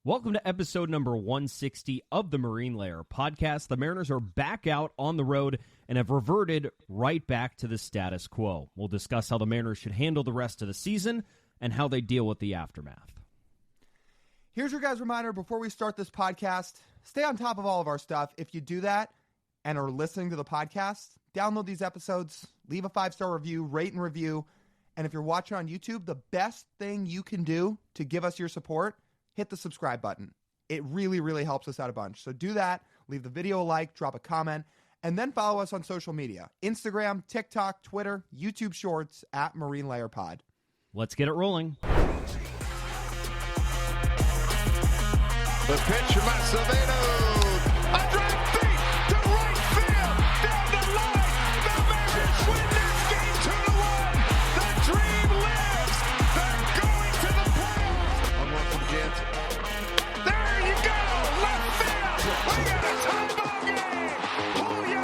Welcome to episode number 160 of the Marine Layer podcast. The Mariners are back out on the road and have reverted right back to the status quo. We'll discuss how the Mariners should handle the rest of the season and how they deal with the aftermath. Here's your guys' reminder before we start this podcast. Stay on top of all of our stuff. If you do that and are listening to the podcast, download these episodes, leave a 5-star review, rate and review. And if you're watching on YouTube, the best thing you can do to give us your support, hit the subscribe button. It really, really helps us out a bunch. So do that. Leave the video a like, drop a comment, and then follow us on social media. Instagram, TikTok, Twitter, YouTube Shorts, at Marine Layer Pod. Let's get it rolling. The pitch from Acevedo. A drive deep to right field. Down the line. The Mariners win this game 2-1. The dream lives. They're going to the playoffs. One more from Jansen. There you go. Left field. We got a tie ball game. Julio.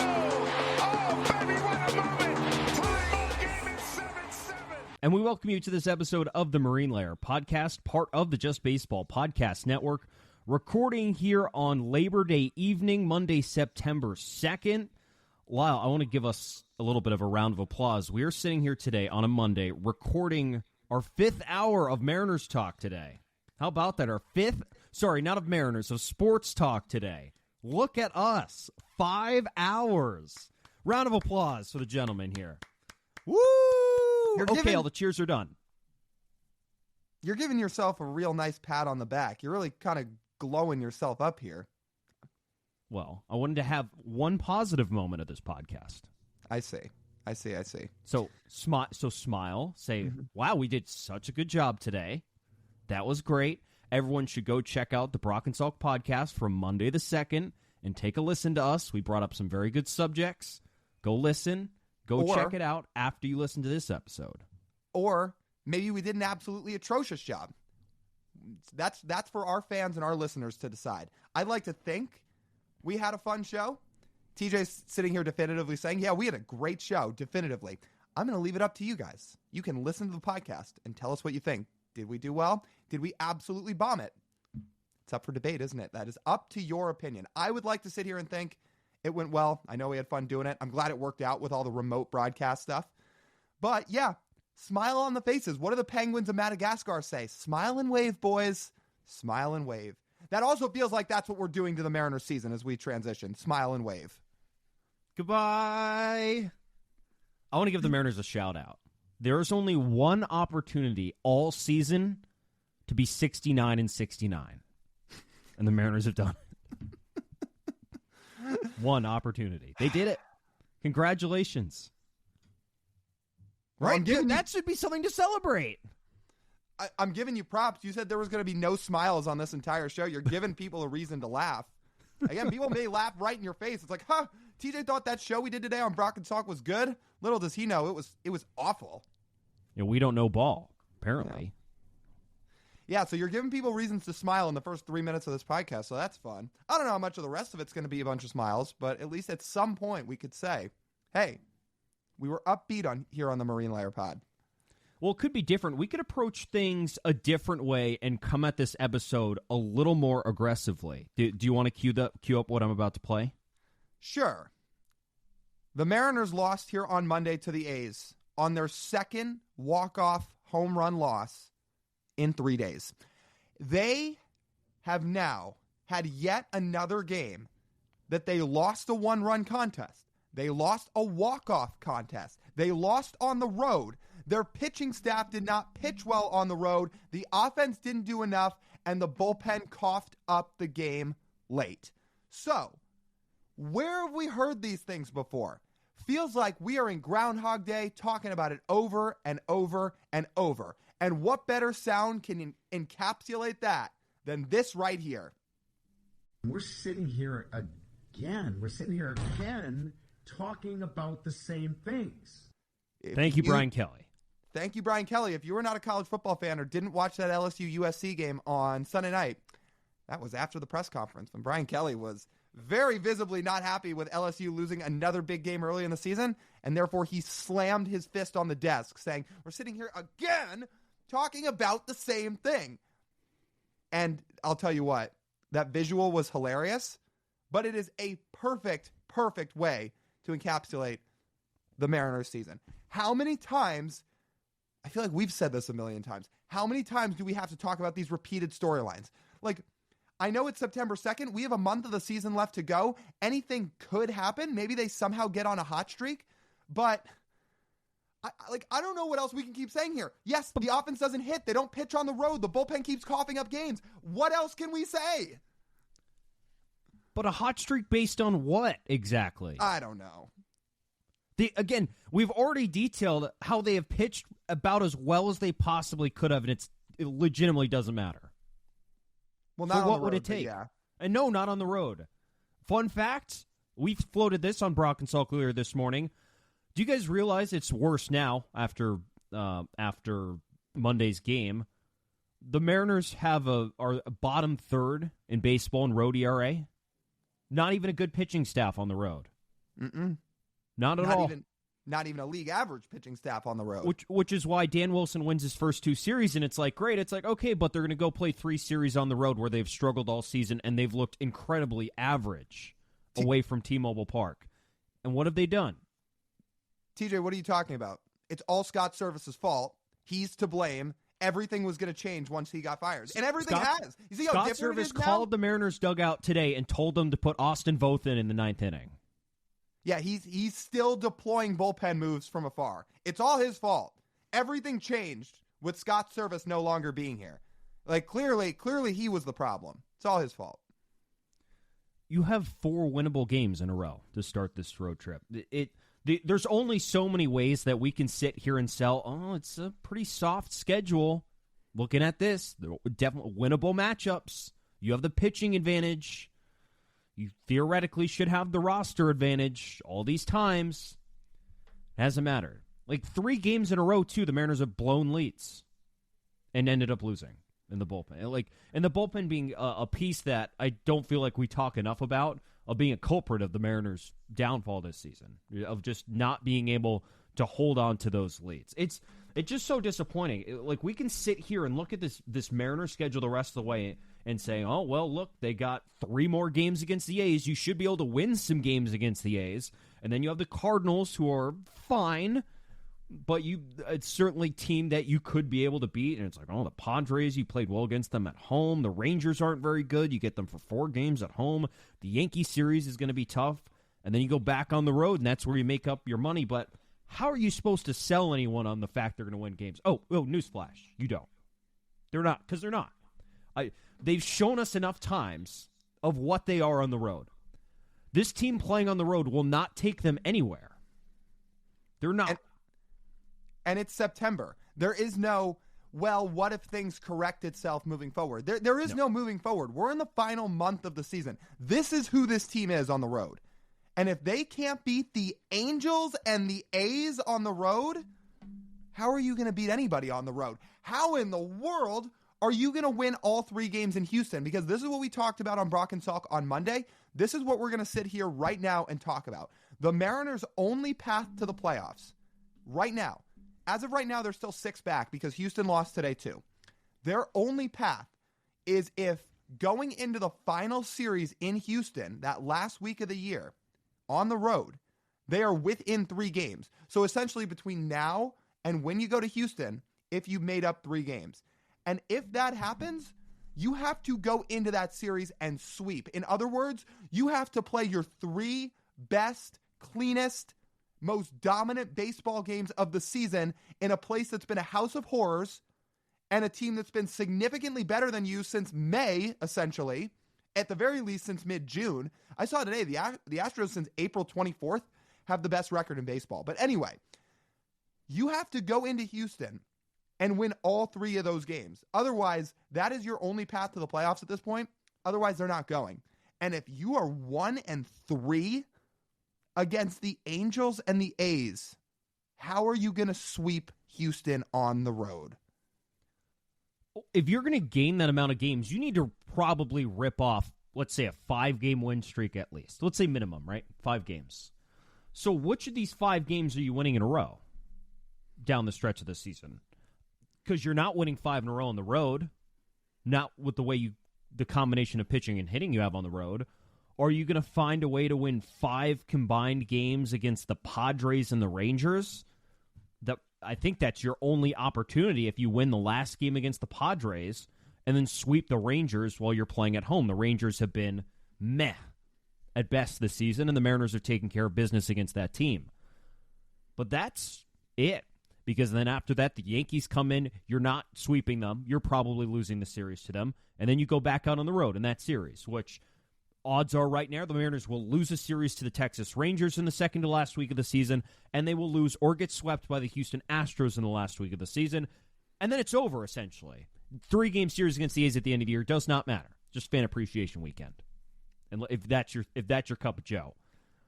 Oh, baby, what a moment. Tie ball game is 7-7. And we welcome you to this episode of the Marine Layer podcast, part of the Just Baseball Podcast Network. Recording here on Labor Day evening, Monday, September 2nd. Lyle, I want to give us a little bit of a round of applause. We are sitting here today on a Monday recording our 5th hour of Mariners talk today. How about that? Our 5th, sorry, not of Mariners, of sports talk today. Look at us. 5 hours. Round of applause for the gentleman here. Woo! Okay, all the cheers are done. You're giving yourself a real nice pat on the back. You're really kind of glowing yourself up here. Well, I wanted to have one positive moment of this podcast. I see. So smile, say, wow, we did such a good job today. That was great. Everyone should go check out the Brock and Salk podcast from Monday the 2nd and take a listen to us. We brought up some very good subjects. Go listen. Check it out after you listen to this episode. Or maybe we did an absolutely atrocious job. That's for our fans and our listeners to decide. I'd like to think we had a fun show. TJ's sitting here definitively saying, yeah, we had a great show, definitively. I'm going to leave it up to you guys. You can listen to the podcast and tell us what you think. Did we do well? Did we absolutely bomb it? It's up for debate, isn't it? That is up to your opinion. I would like to sit here and think it went well. I know we had fun doing it. I'm glad it worked out with all the remote broadcast stuff. But yeah, smile on the faces. What do the Penguins of Madagascar say? Smile and wave, boys. Smile and wave. That also feels like that's what we're doing to the Mariners season as we transition. Smile and wave. Goodbye. I want to give the Mariners a shout out. There is only one opportunity all season to be 69-69. And the Mariners have done it. One opportunity. They did it. Congratulations. Right? That should be something to celebrate. I'm giving you props. You said there was going to be no smiles on this entire show. You're giving people a reason to laugh. Again, people may laugh right in your face. It's like, TJ thought that show we did today on Brock and Salk was good. Little does he know it was awful. Yeah, we don't know ball, apparently. Yeah, so you're giving people reasons to smile in the first 3 minutes of this podcast, so that's fun. I don't know how much of the rest of it's going to be a bunch of smiles, but at least at some point we could say, hey, we were upbeat here on the Marine Layer Pod. Well, it could be different. We could approach things a different way and come at this episode a little more aggressively. Do you want to cue up what I'm about to play? Sure. The Mariners lost here on Monday to the A's on their second walk-off home run loss in 3 days. They have now had yet another game that they lost a one-run contest. They lost a walk-off contest. They lost on the road. Their pitching staff did not pitch well on the road. The offense didn't do enough, and the bullpen coughed up the game late. So, where have we heard these things before? Feels like we are in Groundhog Day talking about it over and over and over. And what better sound can encapsulate that than this right here? We're sitting here again talking about the same things. Thank you, Brian Kelly. Thank you, Brian Kelly. If you were not a college football fan or didn't watch that LSU-USC game on Sunday night, that was after the press conference when Brian Kelly was very visibly not happy with LSU losing another big game early in the season, and therefore he slammed his fist on the desk saying, we're sitting here again talking about the same thing. And I'll tell you what, that visual was hilarious, but it is a perfect way to encapsulate the Mariners season. How many times, I feel like we've said this a million times, how many times do we have to talk about these repeated storylines? Like, I know it's September 2nd. We have a month of the season left to go. Anything could happen. Maybe they somehow get on a hot streak, but I don't know what else we can keep saying here. Yes, the offense doesn't hit. They don't pitch on the road. The bullpen keeps coughing up games. What else can we say? But a hot streak based on what exactly? I don't know. Again, we've already detailed how they have pitched about as well as they possibly could have, and it legitimately doesn't matter. Well, not so on what the road, would it take? Yeah. And no, not on the road. Fun fact, we floated this on Brock and Salk earlier this morning. Do you guys realize it's worse now after Monday's game? The Mariners are a bottom third in baseball in road ERA. Not even a good pitching staff on the road. Not at all. Not even a league average pitching staff on the road. Which is why Dan Wilson wins his first 2 series, and it's like, great. It's like, okay, but they're going to go play 3 series on the road where they've struggled all season, and they've looked incredibly average away from T-Mobile Park. And what have they done? TJ, what are you talking about? It's all Scott Service's fault. He's to blame. Everything was going to change once he got fired. And everything has. You see how Scott different Service it is now? called the Mariners dugout today and told them to put Austin Voth in the 9th inning. Yeah, he's still deploying bullpen moves from afar. It's all his fault. Everything changed with Scott Service no longer being here. Like, clearly he was the problem. It's all his fault. You have 4 winnable games in a row to start this road trip. There's only so many ways that we can sit here and sell, oh, it's a pretty soft schedule. Looking at this, definitely winnable matchups. You have the pitching advantage. You theoretically should have the roster advantage all these times. It hasn't mattered. Like 3 games in a row, too, the Mariners have blown leads and ended up losing in the bullpen. And the bullpen being a piece that I don't feel like we talk enough about, of being a culprit of the Mariners' downfall this season, of just not being able to hold on to those leads. It's just so disappointing. Like, we can sit here and look at this Mariners schedule the rest of the way and say, oh, well, look, they got 3 more games against the A's. You should be able to win some games against the A's. And then you have the Cardinals, who are fine, but it's certainly a team that you could be able to beat. And it's like, oh, the Padres, you played well against them at home. The Rangers aren't very good. You get them for 4 games at home. The Yankee series is going to be tough. And then you go back on the road, and that's where you make up your money. But how are you supposed to sell anyone on the fact they're going to win games? Oh, newsflash. You don't. They're not, because they're not. They've shown us enough times of what they are on the road. This team playing on the road will not take them anywhere. They're not. And it's September. There is no, well, what if things correct itself moving forward? There is no moving forward. We're in the final month of the season. This is who this team is on the road. And if they can't beat the Angels and the A's on the road, how are you going to beat anybody on the road? How in the world are you going to win all 3 games in Houston? Because this is what we talked about on Brock and Salk on Monday. This is what we're going to sit here right now and talk about. The Mariners' only path to the playoffs right now, as of right now, they're still 6 back because Houston lost today too. Their only path is if going into the final series in Houston, that last week of the year, on the road, they are within 3 games. So essentially between now and when you go to Houston, if you made up 3 games. And if that happens, you have to go into that series and sweep. In other words, you have to play your 3 best, cleanest, most dominant baseball games of the season in a place that's been a house of horrors and a team that's been significantly better than you since May, essentially, at the very least since mid-June. I saw today the Astros since April 24th have the best record in baseball. But anyway, you have to go into Houston and win all 3 of those games. Otherwise, that is your only path to the playoffs at this point. Otherwise, they're not going. And if you are 1-3 against the Angels and the A's, how are you going to sweep Houston on the road? If you're going to gain that amount of games, you need to probably rip off, let's say, a 5-game win streak at least. Let's say minimum, right? 5 games. So which of these 5 games are you winning in a row down the stretch of the season? Because you're not winning 5 in a row on the road. not with the combination of pitching and hitting you have on the road? Or are you going to find a way to win 5 combined games against the Padres and the Rangers? I think that's your only opportunity if you win the last game against the Padres and then sweep the Rangers while you're playing at home. The Rangers have been meh at best this season, and the Mariners are taking care of business against that team. But that's it, because then after that, the Yankees come in. You're not sweeping them. You're probably losing the series to them, and then you go back out on the road in that series, which odds are right now the Mariners will lose a series to the Texas Rangers in the second to last week of the season, and they will lose or get swept by the Houston Astros in the last week of the season, and then it's over, essentially. 3-game series against the A's at the end of the year does not matter. Just fan appreciation weekend. And if that's your cup of joe.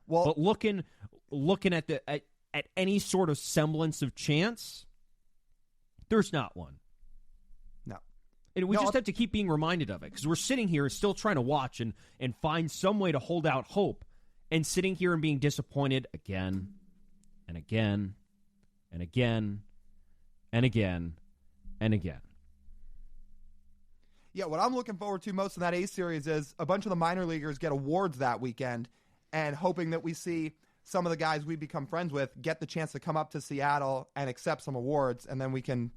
Well, but looking at any sort of semblance of chance, there's not one. no. And we just have to keep being reminded of it, because we're sitting here still trying to watch and find some way to hold out hope, and sitting here and being disappointed again and again and again and again and again. Yeah, what I'm looking forward to most in that A's series is a bunch of the minor leaguers get awards that weekend, and hoping that we see some of the guys we become friends with get the chance to come up to Seattle and accept some awards, and then we can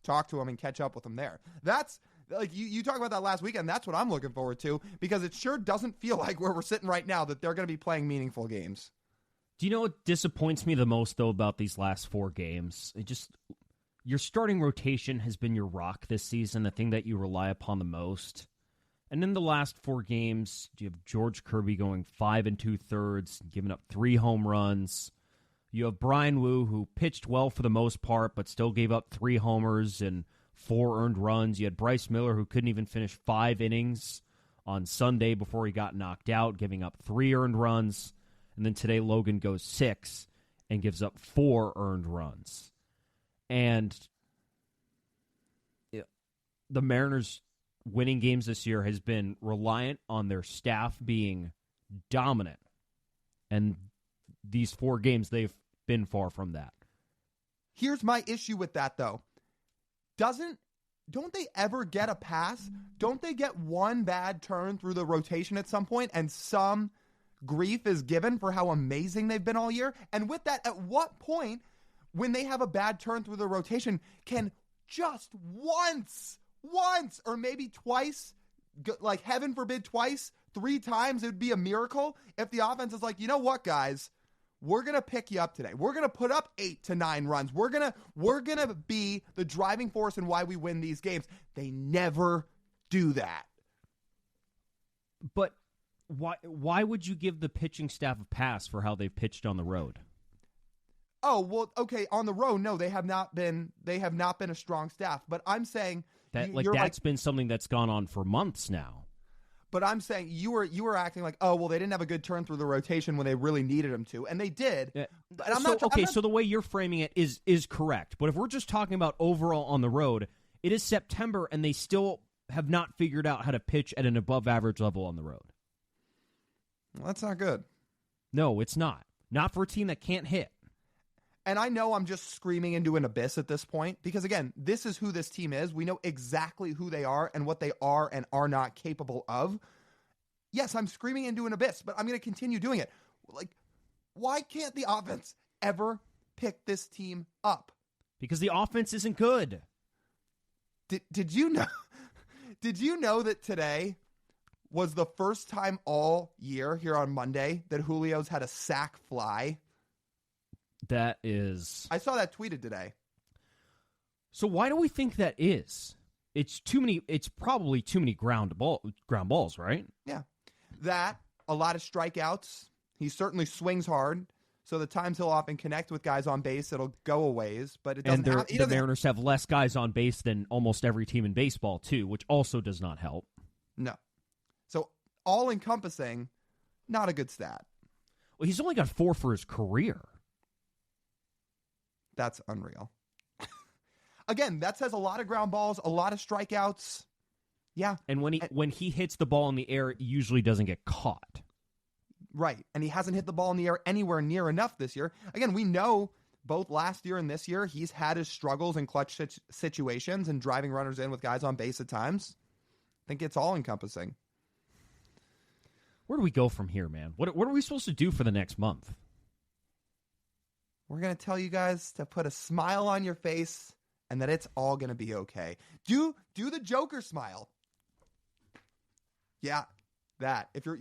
talk to them and catch up with them there. That's, like, you talk about that last weekend, that's what I'm looking forward to, because it sure doesn't feel like where we're sitting right now that they're going to be playing meaningful games. Do you know what disappoints me the most, though, about these last 4 games? Your starting rotation has been your rock this season, the thing that you rely upon the most. And in the last 4 games, you have George Kirby going 5 2/3, giving up 3 home runs. You have Brian Wu, who pitched well for the most part, but still gave up 3 homers and 4 earned runs. You had Bryce Miller, who couldn't even finish 5 innings on Sunday before he got knocked out, giving up 3 earned runs. And then today, Logan goes 6 and gives up 4 earned runs. And the Mariners' winning games this year has been reliant on their staff being dominant. And these 4 games, they've been far from that. Here's my issue with that, though. Don't they ever get a pass? Don't they get one bad turn through the rotation at some point, and some grief is given for how amazing they've been all year? And with that, at what point, when they have a bad turn through the rotation, can just once, or maybe twice, like heaven forbid twice, 3 times, it would be a miracle if the offense is like, you know what, guys, we're going to pick you up today. We're going to put up 8 to 9 runs. We're going to be the driving force in why we win these games. They never do that. But why would you give the pitching staff a pass for how they've pitched on the road? Oh, well, okay, on the road, no, they have not been a strong staff. But I'm saying that's been something that's gone on for months now. But I'm saying you were acting like, oh, well, they didn't have a good turn through the rotation when they really needed them to, and they did. Yeah. And so the way you're framing it is correct. But if we're just talking about overall on the road, it is September, and they still have not figured out how to pitch at an above-average level on the road. Well, that's not good. No, it's not. Not for a team that can't hit. And I know I'm just screaming into an abyss at this point because, again, this is who this team is. We know exactly who they are and what they are and are not capable of. Yes, I'm screaming into an abyss, but I'm going to continue doing it. Like, why can't the offense ever pick this team up? Because the offense isn't good. Did you know? Did you know that today was the first time all year here on Monday that Julio's had a sack fly? That is... I saw that tweeted today. So why do we think that is? It's too many. It's probably too many ground balls, right? Yeah. That, a lot of strikeouts. He certainly swings hard. So the times he'll often connect with guys on base, it'll go a ways. But it doesn't. And the Mariners have less guys on base than almost every team in baseball, too, which also does not help. No. So all-encompassing, not a good stat. Well, he's only got 4 for his career. That's unreal. Again, that says a lot of ground balls, a lot of strikeouts. Yeah. And when he hits the ball in the air, it usually doesn't get caught. Right. And he hasn't hit the ball in the air anywhere near enough this year. Again, we know both last year and this year, he's had his struggles in clutch situations and driving runners in with guys on base at times. I think it's all encompassing. Where do we go from here, man? What are we supposed to do for the next month? We're going to tell you guys to put a smile on your face and that it's all going to be okay. Do the Joker smile. Yeah, that. If you're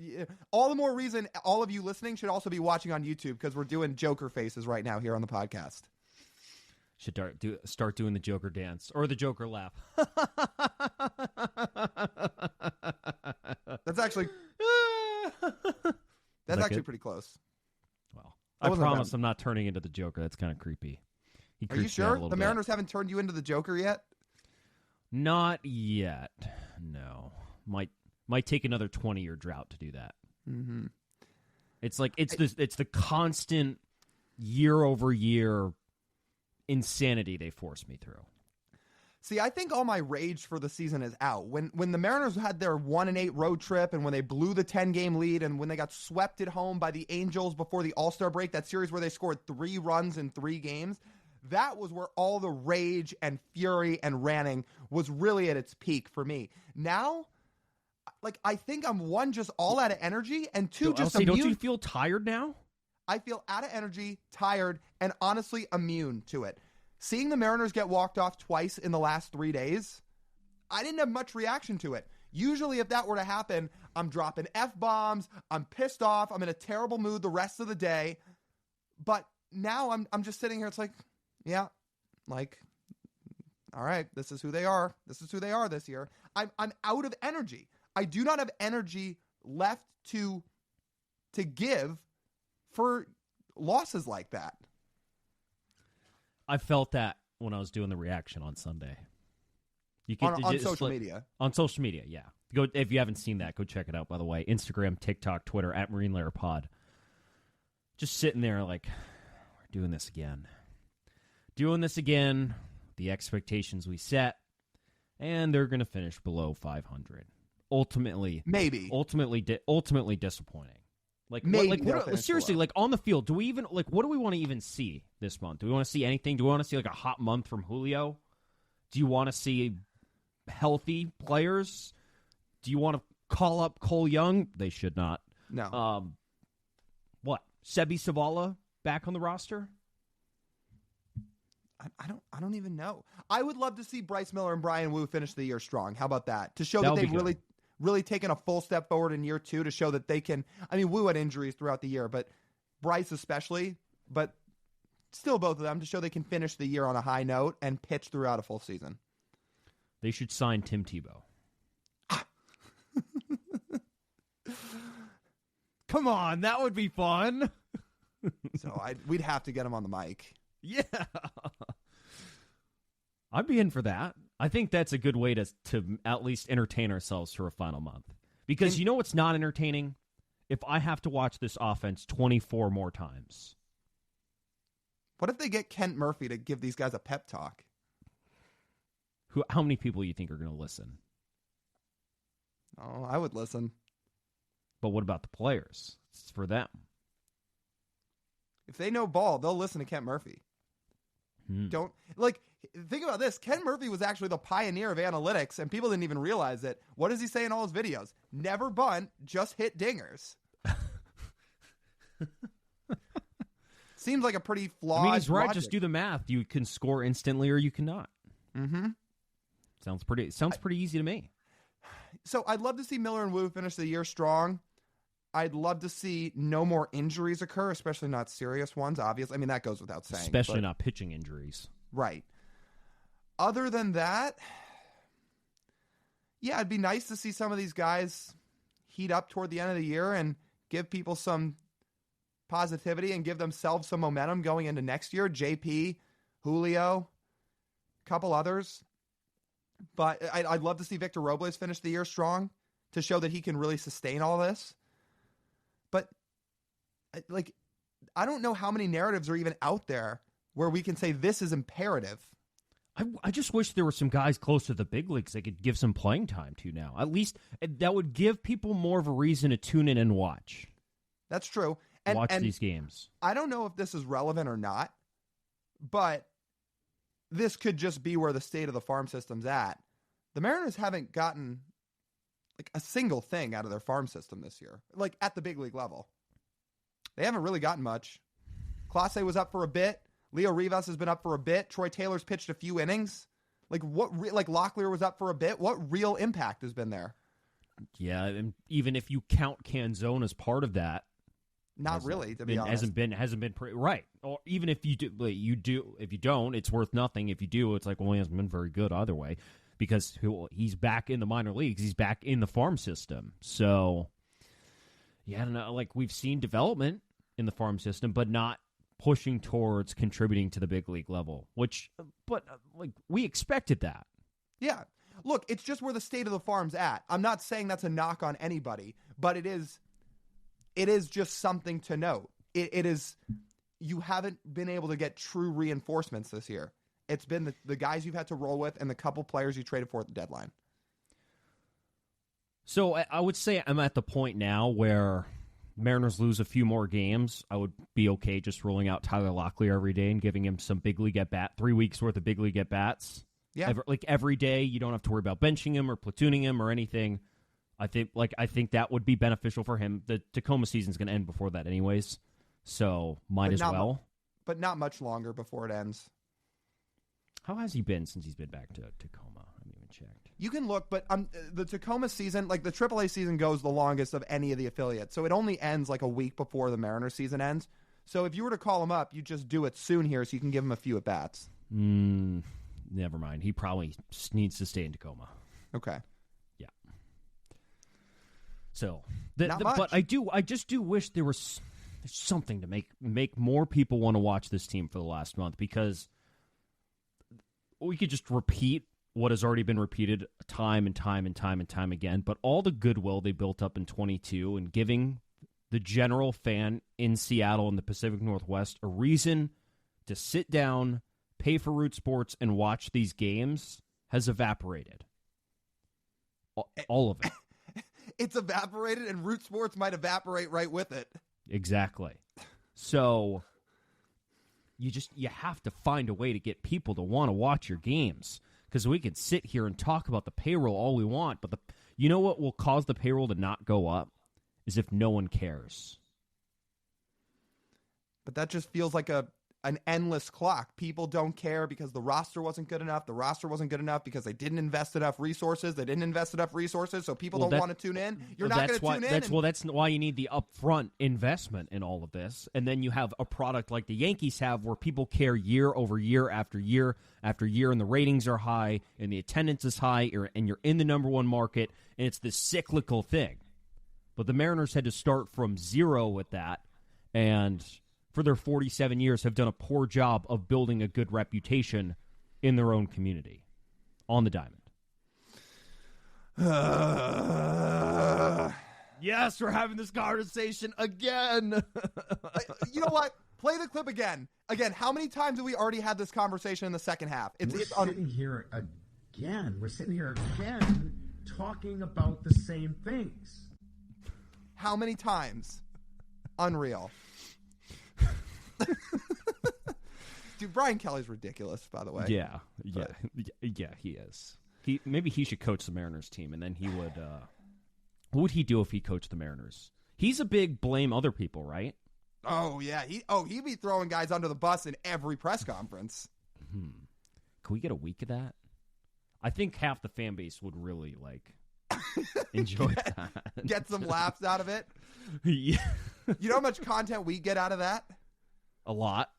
all the more reason all of you listening should also be watching on YouTube because we're doing Joker faces right now here on the podcast. Should start doing the Joker dance or the Joker laugh. That's actually pretty close. Well, I promise I'm not turning into the Joker. That's kind of creepy. Are you sure? The Mariners haven't turned you into the Joker yet? Not yet. No. Might take another 20-year drought to do that. Mm-hmm. It's like it's the constant year-over-year insanity they force me through. See, I think all my rage for the season is out. When the Mariners had their 1-8 road trip and when they blew the 10-game lead and when they got swept at home by the Angels before the All-Star break, that series where they scored 3 runs in 3 games, that was where all the rage and fury and ranting was really at its peak for me. Now, like, I think I'm, one, just all out of energy, and two, just immune. Don't you feel tired now? I feel out of energy, tired, and honestly immune to it. Seeing the Mariners get walked off twice in the last 3 days, I didn't have much reaction to it. Usually if that were to happen, I'm dropping F-bombs, I'm pissed off, I'm in a terrible mood the rest of the day. But now I'm just sitting here, it's like, yeah, like, all right, this is who they are. This is who they are this year. I'm out of energy. I do not have energy left to give for losses like that. I felt that when I was doing the reaction on Sunday. You can on social media. On social media, yeah. Go if you haven't seen that, go check it out. By the way, Instagram, TikTok, Twitter @MarineLayerPod. Just sitting there like, we're doing this again. Doing this again. The expectations we set, and they're going to finish below 500. Ultimately, maybe. Ultimately disappointing. Like, seriously, like on the field, do we even what do we want to even see this month? Do we want to see anything? Do we want to see like a hot month from Julio? Do you want to see healthy players? Do you want to call up Cole Young? They should not. No. What? Sebi Savala back on the roster? I don't even know. I would love to see Bryce Miller and Brian Wu finish the year strong. How about that? To show that they've really taken a full step forward in year 2 to show that they can. I mean, Wu had injuries throughout the year, but Bryce especially, but still both of them to show they can finish the year on a high note and pitch throughout a full season. They should sign Tim Tebow. Come on, that would be fun. So we'd have to get him on the mic. Yeah. I'd be in for that. I think that's a good way to at least entertain ourselves for a final month. Because you know what's not entertaining? If I have to watch this offense 24 more times. What if they get Kent Murphy to give these guys a pep talk? How many people do you think are going to listen? Oh, I would listen. But what about the players? It's for them. If they know ball, they'll listen to Kent Murphy. Think about this. Ken Murphy was actually the pioneer of analytics, and people didn't even realize it. What does he say in all his videos? Never bunt, just hit dingers. Seems like a pretty flawed. I mean, he's right. logic. Just do the math. You can score instantly, or you cannot. Mm-hmm. Sounds pretty easy to me. So I'd love to see Miller and Wu finish the year strong. I'd love to see no more injuries occur, especially not serious ones, obviously. I mean, that goes without saying. Especially not pitching injuries. Right. Other than that, yeah, it'd be nice to see some of these guys heat up toward the end of the year and give people some positivity and give themselves some momentum going into next year. JP, Julio, a couple others. But I'd love to see Victor Robles finish the year strong to show that he can really sustain all this. But, I don't know how many narratives are even out there where we can say this is imperative. I just wish there were some guys close to the big leagues they could give some playing time to now. At least that would give people more of a reason to tune in and watch. That's true. Watch these games. I don't know if this is relevant or not, But this could just be where the state of the farm system's at. The Mariners haven't gotten like a single thing out of their farm system this year, like at the big league level. They haven't really gotten much. Clase was up for a bit. Leo Rivas has been up for a bit. Troy Taylor's pitched a few innings. Like Locklear was up for a bit. What real impact has been there? Yeah, and even if you count Canzone as part of that, not really. To be honest, hasn't been right. Or even if you do, if you don't, it's worth nothing. If you do, it's like, well, he hasn't been very good either way, because he's back in the minor leagues. He's back in the farm system. So, yeah, I don't know. Like, we've seen development in the farm system, but not pushing towards contributing to the big league level. But we expected that. Yeah. Look, it's just where the state of the farm's at. I'm not saying that's a knock on anybody, but it is just something to note. It is, you haven't been able to get true reinforcements this year. It's been the guys you've had to roll with and the couple players you traded for at the deadline. So I would say I'm at the point now where Mariners lose a few more games, I would be okay just rolling out Tyler Locklear every day and giving him some big league at-bat, 3 weeks worth of big league at-bats. Yeah. Every day, you don't have to worry about benching him or platooning him or anything. I think that would be beneficial for him. The Tacoma season's going to end before that anyways, so might as well. But not much longer before it ends. How has he been since he's been back to Tacoma? I haven't even checked. You can look, but the Tacoma season, like the AAA season, goes the longest of any of the affiliates. So it only ends like a week before the Mariners season ends. So if you were to call him up, you just do it soon here so you can give him a few at-bats. Never mind. He probably needs to stay in Tacoma. Okay. Yeah. So, Not much. But I just do wish there was something to make more people want to watch this team for the last month, because we could just repeat what has already been repeated time and time and time and time again. But all the goodwill they built up in 22 and giving the general fan in Seattle and the Pacific Northwest a reason to sit down, pay for Root Sports, and watch these games has evaporated. All of it. It's evaporated, and Root Sports might evaporate right with it. Exactly. So you have to find a way to get people to want to watch your games, because we can sit here and talk about the payroll all we want, but you know what will cause the payroll to not go up is if no one cares. But that just feels like an endless clock. People don't care because the roster wasn't good enough. The roster wasn't good enough because they didn't invest enough resources. They didn't invest enough resources, so people don't want to tune in. You're not going to tune in. That's why you need the upfront investment in all of this. And then you have a product like the Yankees have, where people care year over year after year after year, and the ratings are high, and the attendance is high, and you're in the number one market, and it's this cyclical thing. But the Mariners had to start from zero with that, and for their 47 years have done a poor job of building a good reputation in their own community on the diamond. Yes, we're having this conversation again. You know what? Play the clip again. Again, how many times have we already had this conversation in the second half? We're sitting here again talking about the same things. How many times? Unreal. Dude, Brian Kelly's ridiculous, by the way. Yeah, he is. Maybe he should coach the Mariners team, and then he would. What would he do if he coached the Mariners? He's a big blame other people, right? Oh yeah, he'd be throwing guys under the bus in every press conference. Can we get a week of that? I think half the fan base would really enjoy that. Get some laughs out of it. Yeah. You know how much content we get out of that? A lot.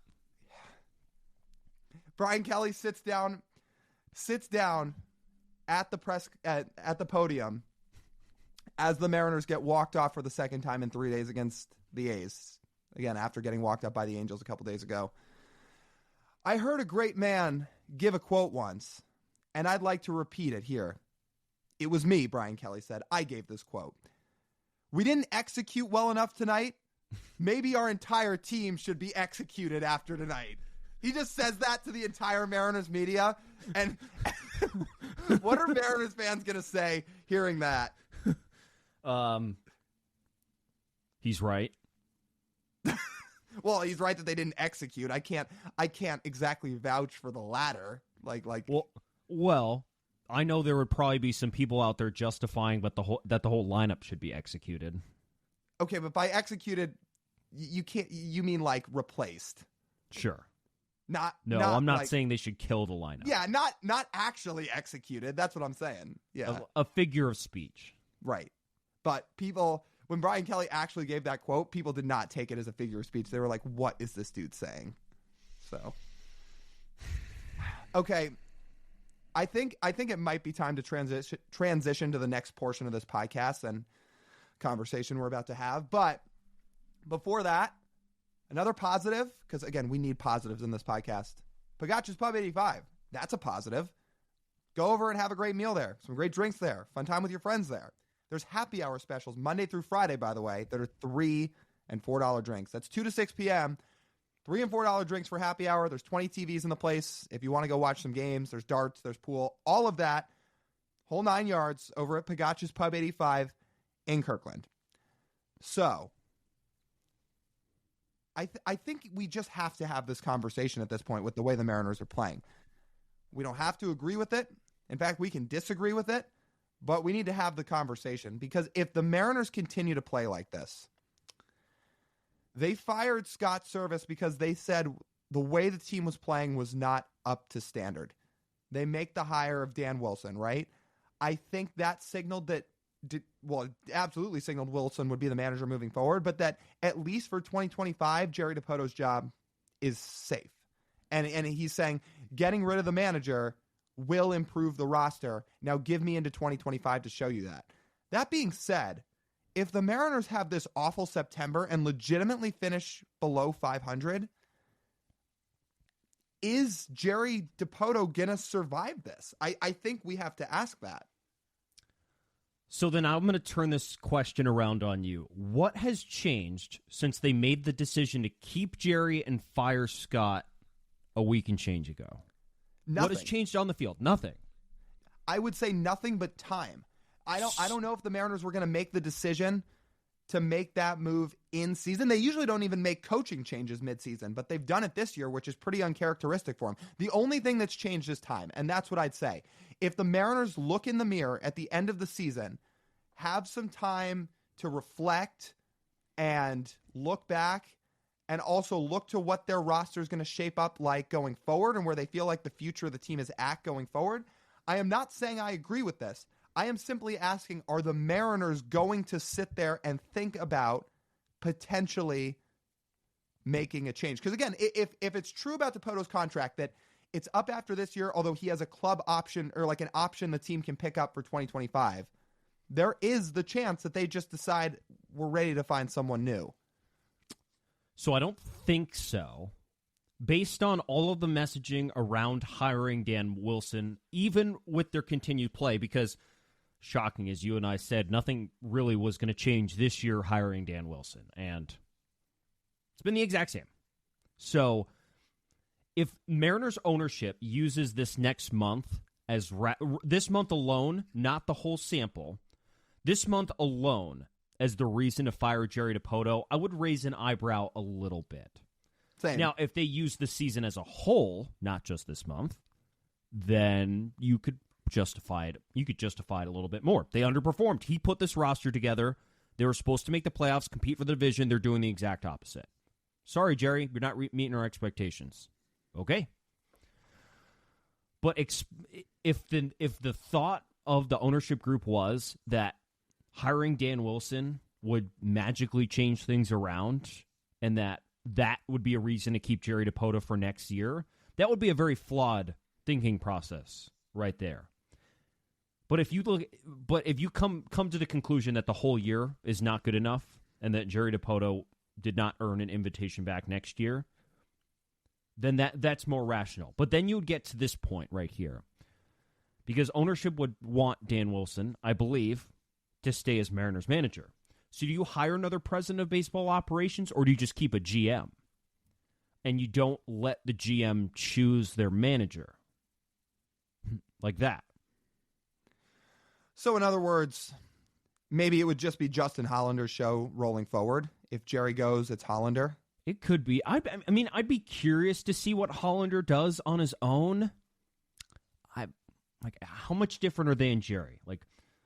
Brian Kelly sits down at the at the podium as the Mariners get walked off for the second time in 3 days against the A's. Again, after getting walked up by the Angels a couple days ago. I heard a great man give a quote once, and I'd like to repeat it here. It was me, Brian Kelly said. I gave this quote. We didn't execute well enough tonight. Maybe our entire team should be executed after tonight. He just says that to the entire Mariners media. And what are Mariners fans going to say hearing that? He's right. Well, he's right that they didn't execute. I can't exactly vouch for the latter. Well, I know there would probably be some people out there justifying that the whole lineup should be executed. Okay, but by executed, you can't. You mean like replaced? Sure. I'm not saying they should kill the lineup. Yeah, not actually executed. That's what I'm saying. Yeah, a figure of speech. Right. But people, when Brian Kelly actually gave that quote, people did not take it as a figure of speech. They were like, "What is this dude saying?" So, okay, I think it might be time to transition to the next portion of this podcast and conversation we're about to have. But before that, another positive, because again, we need positives in this podcast. Pagacci's Pub 85. That's a positive. Go over and have a great meal there. Some great drinks there. Fun time with your friends there. There's happy hour specials Monday through Friday, by the way, that are $3 and $4 drinks. That's 2 to 6 p.m. $3 and $4 drinks for happy hour. There's 20 TVs in the place. If you want to go watch some games, there's darts, there's pool, all of that. Whole 9 yards over at Pagacci's Pub 85 in Kirkland. So I think we just have to have this conversation at this point with the way the Mariners are playing. We don't have to agree with it. In fact, we can disagree with it, but we need to have the conversation, because if the Mariners continue to play like this, they fired Scott Service because they said the way the team was playing was not up to standard. They make the hire of Dan Wilson, right? I think that signaled that, it absolutely signaled Wilson would be the manager moving forward, but that at least for 2025, Jerry Dipoto's job is safe. And he's saying getting rid of the manager will improve the roster. Now give me into 2025 to show you that. That being said, if the Mariners have this awful September and legitimately finish below 500, is Jerry Dipoto going to survive this? I think we have to ask that. So then I'm going to turn this question around on you. What has changed since they made the decision to keep Jerry and fire Scott a week and change ago? Nothing. What has changed on the field? Nothing. I would say nothing but time. I don't know if the Mariners were going to make the decision to make that move in season. They usually don't even make coaching changes midseason, but they've done it this year, which is pretty uncharacteristic for them. The only thing that's changed is time, and that's what I'd say. If the Mariners look in the mirror at the end of the season, have some time to reflect and look back, and also look to what their roster is going to shape up like going forward and where they feel like the future of the team is at going forward, I am not saying I agree with this. I am simply asking, are the Mariners going to sit there and think about potentially making a change? Because again, if it's true about Dipoto's contract that it's up after this year, although he has a club option or like an option the team can pick up for 2025, there is the chance that they just decide we're ready to find someone new. So I don't think so. Based on all of the messaging around hiring Dan Wilson, even with their continued play, because shocking, as you and I said, nothing really was going to change this year hiring Dan Wilson, and it's been the exact same. So if Mariners ownership uses this next month as this month alone, not the whole sample, this month alone as the reason to fire Jerry Dipoto, I would raise an eyebrow a little bit. Same. Now, if they use the season as a whole, not just this month, then you could justify it. You could justify it a little bit more. They underperformed. He put this roster together. They were supposed to make the playoffs, compete for the division. They're doing the exact opposite. Sorry, Jerry, you're not meeting our expectations. Okay. But if the thought of the ownership group was that hiring Dan Wilson would magically change things around and that would be a reason to keep Jerry Dipoto for next year, that would be a very flawed thinking process right there. But if you come to the conclusion that the whole year is not good enough and that Jerry Dipoto did not earn an invitation back next year, then that's more rational. But then you would get to this point right here. Because ownership would want Dan Wilson, I believe, to stay as Mariners manager. So do you hire another president of baseball operations, or do you just keep a GM? And you don't let the GM choose their manager. Like that. So in other words, maybe it would just be Justin Hollander's show rolling forward. If Jerry goes, it's Hollander. It could be. I mean, I'd be curious to see what Hollander does on his own. How much different are they and Jerry? Like,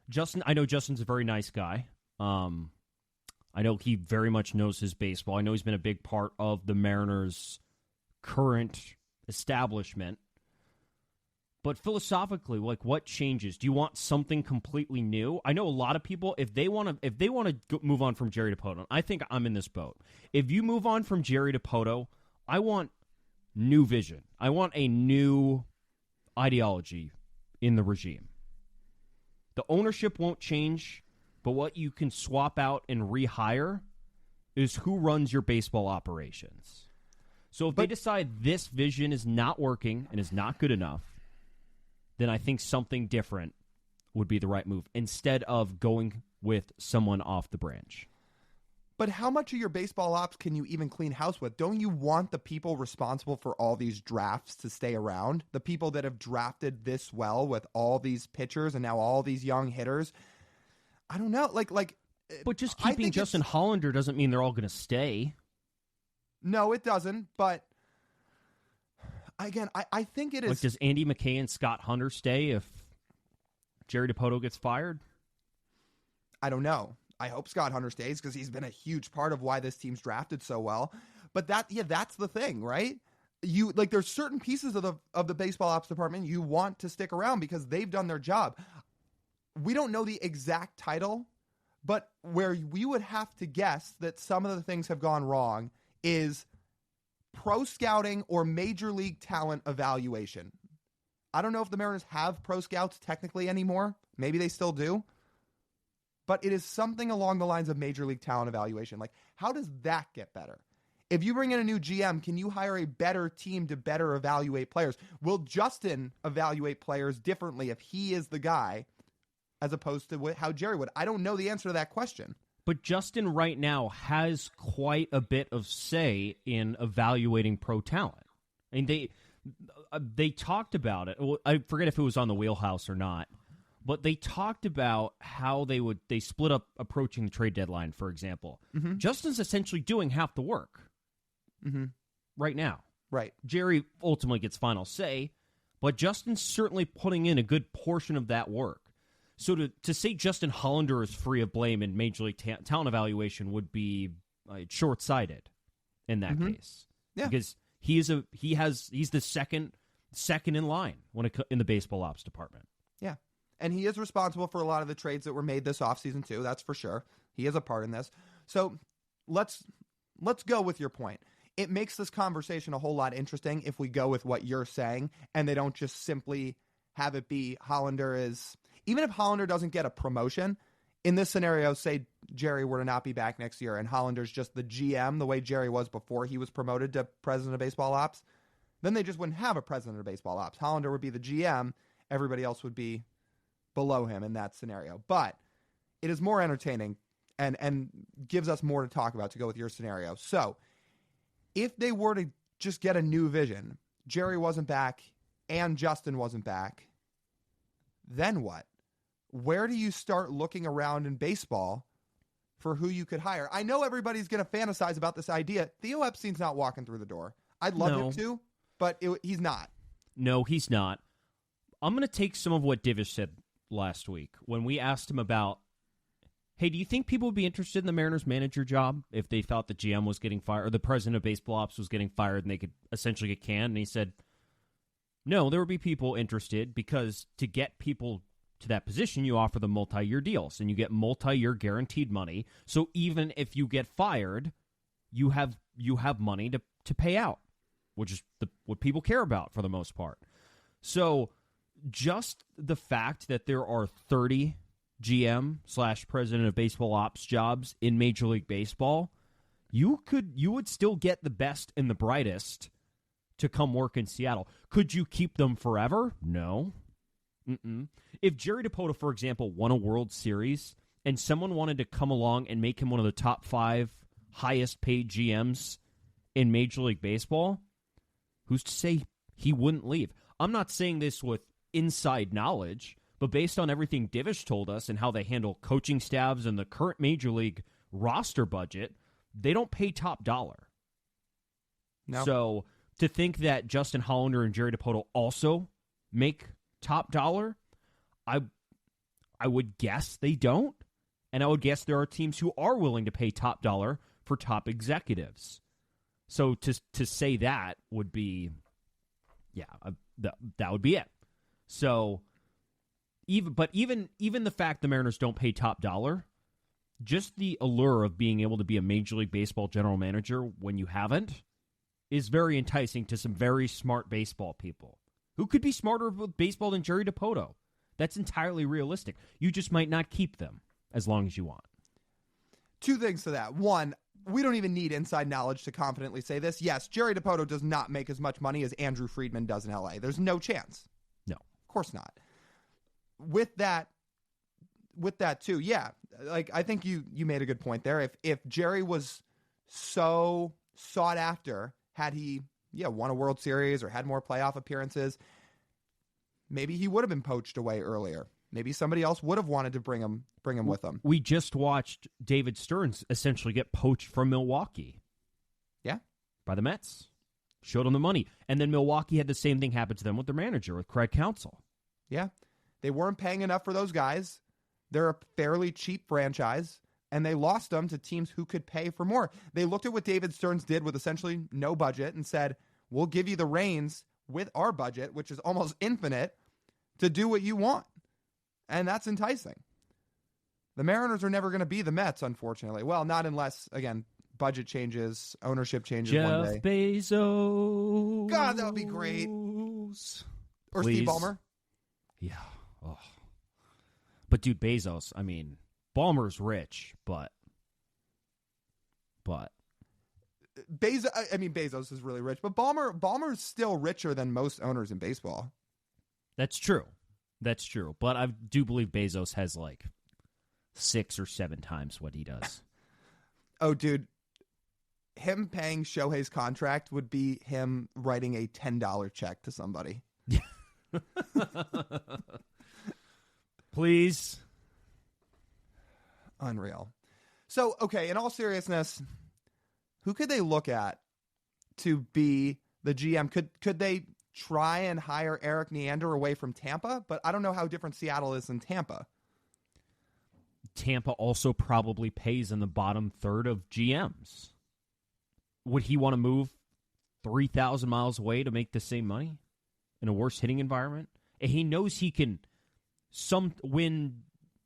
Justin, I know Justin's a very nice guy. I know he very much knows his baseball. I know he's been a big part of the Mariners' current establishment. But philosophically, like, what changes? Do you want something completely new? I know a lot of people, if they want to move on from Jerry Dipoto, I think I'm in this boat. If you move on from Jerry Dipoto, I want new vision. I want a new ideology in the regime. The ownership won't change, but what you can swap out and rehire is who runs your baseball operations. So if they decide this vision is not working and is not good enough, then I think something different would be the right move instead of going with someone off the branch. But how much of your baseball ops can you even clean house with? Don't you want the people responsible for all these drafts to stay around? The people that have drafted this well with all these pitchers and now all these young hitters? I don't know. But just keeping Justin Hollander doesn't mean they're all going to stay. No, it doesn't. But again, I think it is. Like, does Andy McKay and Scott Hunter stay if Jerry Dipoto gets fired? I don't know. I hope Scott Hunter stays because he's been a huge part of why this team's drafted so well. But that's the thing, right? There's certain pieces of the baseball ops department you want to stick around because they've done their job. We don't know the exact title, but where we would have to guess that some of the things have gone wrong is pro scouting or major league talent evaluation. I don't know if the Mariners have pro scouts technically anymore. Maybe they still do. But it is something along the lines of major league talent evaluation. Like, how does that get better? If you bring in a new GM, can you hire a better team to better evaluate players? Will Justin evaluate players differently if he is the guy as opposed to how Jerry would? I don't know the answer to that question. But Justin right now has quite a bit of say in evaluating pro talent. I mean, they talked about it. Well, I forget if it was on the Wheelhouse or not. But they talked about how they split up approaching the trade deadline, for example. Mm-hmm. Justin's essentially doing half the work right now. Right. Jerry ultimately gets final say, but Justin's certainly putting in a good portion of that work. So to say Justin Hollander is free of blame in Major League talent evaluation would be short-sighted in that case. Yeah. Because he's the second in line in the baseball ops department. Yeah. And he is responsible for a lot of the trades that were made this offseason, too. That's for sure. He has a part in this. So let's go with your point. It makes this conversation a whole lot interesting if we go with what you're saying and they don't just simply have it be Hollander is... Even if Hollander doesn't get a promotion, in this scenario, say Jerry were to not be back next year and Hollander's just the GM the way Jerry was before he was promoted to president of baseball ops, then they just wouldn't have a president of baseball ops. Hollander would be the GM. Everybody else would be below him in that scenario. But it is more entertaining and gives us more to talk about to go with your scenario. So if they were to just get a new vision, Jerry wasn't back and Justin wasn't back, then what? Where do you start looking around in baseball for who you could hire? I know everybody's going to fantasize about this idea. Theo Epstein's not walking through the door. I'd love him to, but he's not. No, he's not. I'm going to take some of what Divish said last week when we asked him about, hey, do you think people would be interested in the Mariners manager job if they thought the GM was getting fired or the president of baseball ops was getting fired and they could essentially get canned? And he said, no, there would be people interested because to get people to that position, you offer them multi-year deals and you get multi-year guaranteed money. So even if you get fired, you have money to pay out, which is what people care about for the most part. So just the fact that there are 30 GM/president of baseball ops jobs in Major League Baseball, you would still get the best and the brightest to come work in Seattle. Could you keep them forever? No. If Jerry Dipoto, for example, won a World Series and someone wanted to come along and make him one of the top 5 highest paid GMs in Major League Baseball, who's to say he wouldn't leave? I'm not saying this with inside knowledge, but based on everything Divish told us and how they handle coaching staffs and the current Major League roster budget, they don't pay top dollar. No. So to think that Justin Hollander and Jerry Dipoto also make top dollar, I would guess they don't. And I would guess there are teams who are willing to pay top dollar for top executives. So to say that would be, that would be it. So even the fact the Mariners don't pay top dollar, just the allure of being able to be a Major League Baseball general manager when you haven't is very enticing to some very smart baseball people who could be smarter with baseball than Jerry Dipoto. That's entirely realistic. You just might not keep them as long as you want. Two things to that. One, we don't even need inside knowledge to confidently say this. Yes, Jerry Dipoto does not make as much money as Andrew Friedman does in LA. There's no chance. No. Of course not. With that too, yeah. Like, I think you made a good point there. If Jerry was so sought after, had he won a World Series or had more playoff appearances, maybe he would have been poached away earlier. Maybe somebody else would have wanted to bring him with them. We just watched David Stearns essentially get poached from Milwaukee. Yeah. By the Mets. Showed him the money. And then Milwaukee had the same thing happen to them with their manager, with Craig Counsell. Yeah. They weren't paying enough for those guys. They're a fairly cheap franchise, and they lost them to teams who could pay for more. They looked at what David Stearns did with essentially no budget and said, we'll give you the reins with our budget, which is almost infinite, to do what you want. And that's enticing. The Mariners are never going to be the Mets, unfortunately. Well, not unless, again, budget changes, ownership changes one day. Jeff Bezos. God, that would be great. Or Please. Steve Ballmer. Yeah. Oh. But, dude, Bezos, I mean, Ballmer's rich, but Bezos is really rich, but Ballmer's still richer than most owners in baseball. That's true. But I do believe Bezos has like 6 or 7 times what he does. Oh, dude. Him paying Shohei's contract would be him writing a $10 check to somebody. Please. Unreal. So, okay, in all seriousness, who could they look at to be the GM? Could they try and hire Eric Neander away from Tampa? But I don't know how different Seattle is than Tampa. Tampa also probably pays in the bottom third of GMs. Would he want to move 3,000 miles away to make the same money in a worse hitting environment? And he knows he can win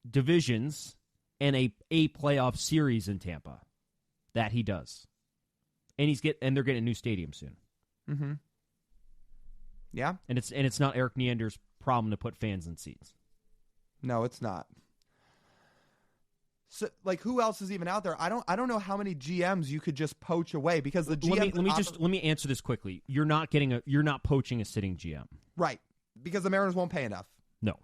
divisions and a playoff series in Tampa. That he does. And they're getting a new stadium soon. Mm-hmm. Yeah. And it's not Eric Neander's problem to put fans in seats. No, it's not. So, like, who else is even out there? I don't know how many GMs you could just poach away because the GM. Let me answer this quickly. You're not poaching a sitting GM, right? Because the Mariners won't pay enough. No.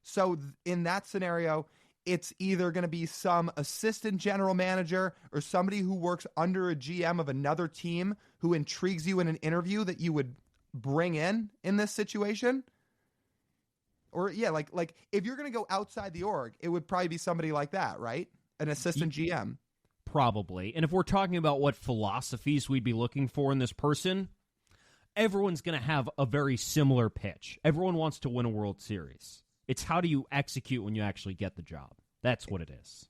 So in that scenario, it's either going to be some assistant general manager or somebody who works under a GM of another team who intrigues you in an interview that you would bring in this situation. Or, yeah, like if you're going to go outside the org, it would probably be somebody like that, right? An assistant GM. Probably. And if we're talking about what philosophies we'd be looking for in this person, everyone's going to have a very similar pitch. Everyone wants to win a World Series. It's how do you execute when you actually get the job. That's what it is.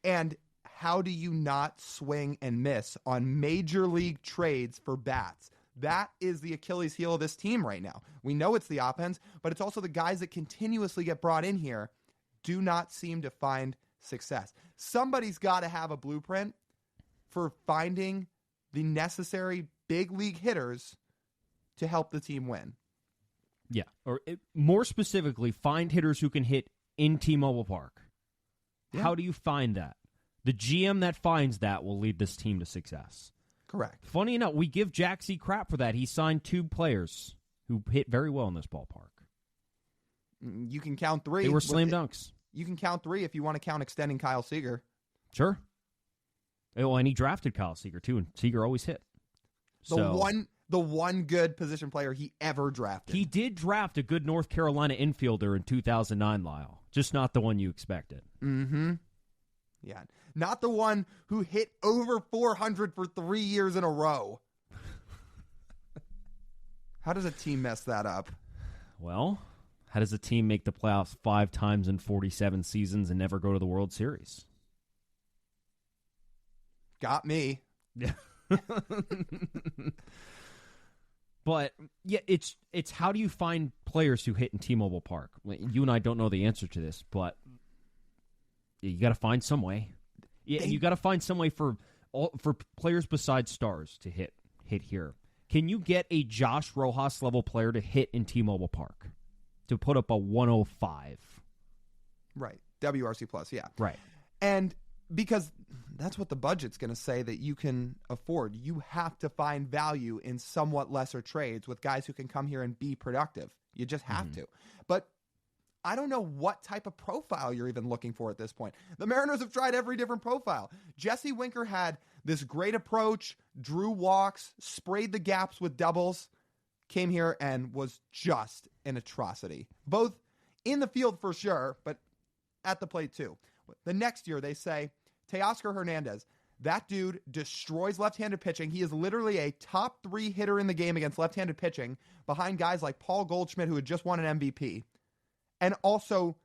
And how do you not swing and miss on major league trades for bats? That is the Achilles heel of this team right now. We know it's the offense, but it's also the guys that continuously get brought in here do not seem to find success. Somebody's got to have a blueprint for finding the necessary big league hitters to help the team win. Yeah, or more specifically, find hitters who can hit in T-Mobile Park. Yeah. How do you find that? The GM that finds that will lead this team to success. Correct. Funny enough, we give Jaxie crap for that. He signed 2 players who hit very well in this ballpark. You can count 3. They were slam dunks. You can count 3 if you want to count extending Kyle Seager. Sure. Oh, and he drafted Kyle Seager, too, and Seager always hit. The one good position player he ever drafted. He did draft a good North Carolina infielder in 2009, Lyle. Just not the one you expected. Mm-hmm. Yeah. Not the one who hit over 400 for 3 years in a row. How does a team mess that up? Well, how does a team make the playoffs 5 times in 47 seasons and never go to the World Series? Got me. Yeah. But yeah, it's how do you find players who hit in T-Mobile Park? You and I don't know the answer to this, but you got to find some way. Yeah, you got to find some way for players besides stars to hit here. Can you get a Josh Rojas level player to hit in T-Mobile Park to put up a 105? Right. WRC plus, yeah. Right. And because that's what the budget's going to say that you can afford. You have to find value in somewhat lesser trades with guys who can come here and be productive. You just have to. But I don't know what type of profile you're even looking for at this point. The Mariners have tried every different profile. Jesse Winker had this great approach, drew walks, sprayed the gaps with doubles, came here and was just an atrocity. Both in the field for sure, but at the plate too. The next year they say, Teoscar Hernandez, that dude destroys left-handed pitching. He is literally a top 3 hitter in the game against left-handed pitching behind guys like Paul Goldschmidt, who had just won an MVP, and also